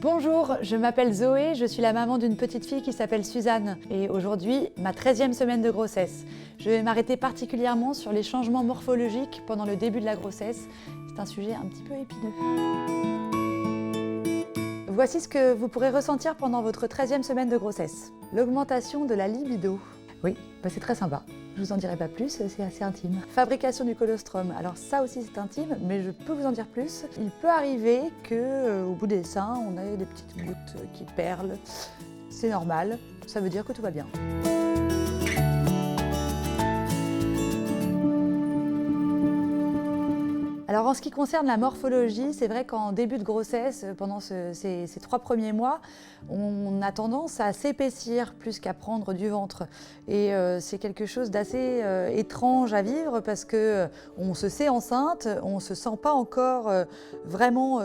Bonjour, je m'appelle Zoé, je suis la maman d'une petite fille qui s'appelle Suzanne et aujourd'hui, ma 13e semaine de grossesse. Je vais m'arrêter particulièrement sur les changements morphologiques pendant le début de la grossesse. C'est un sujet un petit peu épineux. Voici ce que vous pourrez ressentir pendant votre 13e semaine de grossesse. L'augmentation de la libido. Oui, c'est très sympa. Je vous en dirai pas plus, c'est assez intime. Fabrication du colostrum. Alors ça aussi c'est intime, mais je peux vous en dire plus. Il peut arriver qu'au bout des seins, on ait des petites gouttes qui perlent. C'est normal, ça veut dire que tout va bien. Alors en ce qui concerne la morphologie, c'est vrai qu'en début de grossesse, pendant ces 3 premiers mois, on a tendance à s'épaissir plus qu'à prendre du ventre. Et c'est quelque chose d'assez étrange à vivre parce qu'on se sait enceinte, on ne se sent pas encore vraiment...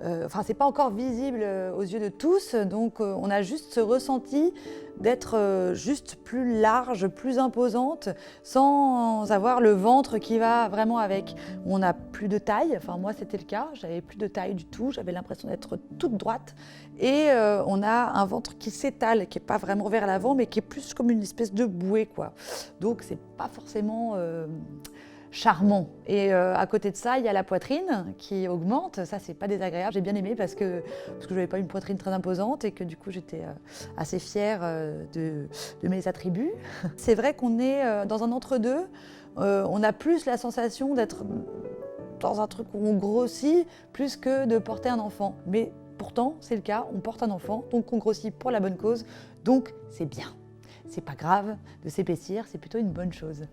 enfin, c'est pas encore visible aux yeux de tous, donc on a juste ce ressenti d'être juste plus large, plus imposante, sans avoir le ventre qui va vraiment avec. On n'a plus de taille, enfin moi c'était le cas, j'avais plus de taille du tout, j'avais l'impression d'être toute droite et on a un ventre qui s'étale, qui n'est pas vraiment vers l'avant mais qui est plus comme une espèce de bouée quoi. Donc c'est pas forcément charmant. Et à côté de ça, il y a la poitrine qui augmente. Ça, c'est pas désagréable. J'ai bien aimé parce que je n'avais pas une poitrine très imposante et que du coup, j'étais assez fière de mes attributs. C'est vrai qu'on est dans un entre-deux. On a plus la sensation d'être dans un truc où on grossit plus que de porter un enfant. Mais pourtant, c'est le cas. On porte un enfant, donc on grossit pour la bonne cause. Donc, c'est bien. C'est pas grave de s'épaissir, c'est plutôt une bonne chose.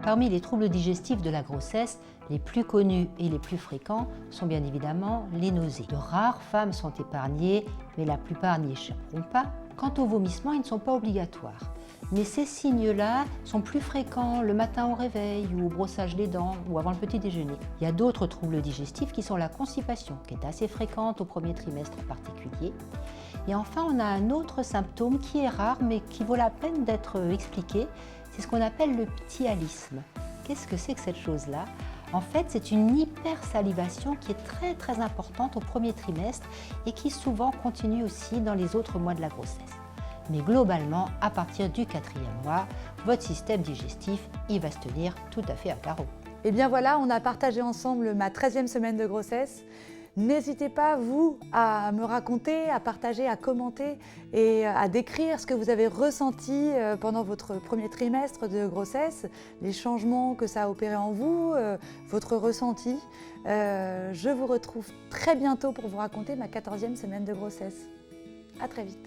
Parmi les troubles digestifs de la grossesse, les plus connus et les plus fréquents sont bien évidemment les nausées. De rares femmes sont épargnées, mais la plupart n'y échapperont pas. Quant aux vomissements, ils ne sont pas obligatoires. Mais ces signes-là sont plus fréquents le matin au réveil ou au brossage des dents ou avant le petit déjeuner. Il y a d'autres troubles digestifs qui sont la constipation, qui est assez fréquente au premier trimestre en particulier. Et enfin, on a un autre symptôme qui est rare mais qui vaut la peine d'être expliqué. C'est ce qu'on appelle le ptyalisme. Qu'est-ce que c'est que cette chose-là? En fait, c'est une hypersalivation qui est très importante au premier trimestre et qui souvent continue aussi dans les autres mois de la grossesse. Mais globalement, à partir du 4e mois, votre système digestif, il va se tenir tout à fait à carreau. Et bien voilà, on a partagé ensemble ma 13e semaine de grossesse. N'hésitez pas, vous, à me raconter, à partager, à commenter et à décrire ce que vous avez ressenti pendant votre premier trimestre de grossesse, les changements que ça a opéré en vous, votre ressenti. Je vous retrouve très bientôt pour vous raconter ma 14e semaine de grossesse. À très vite.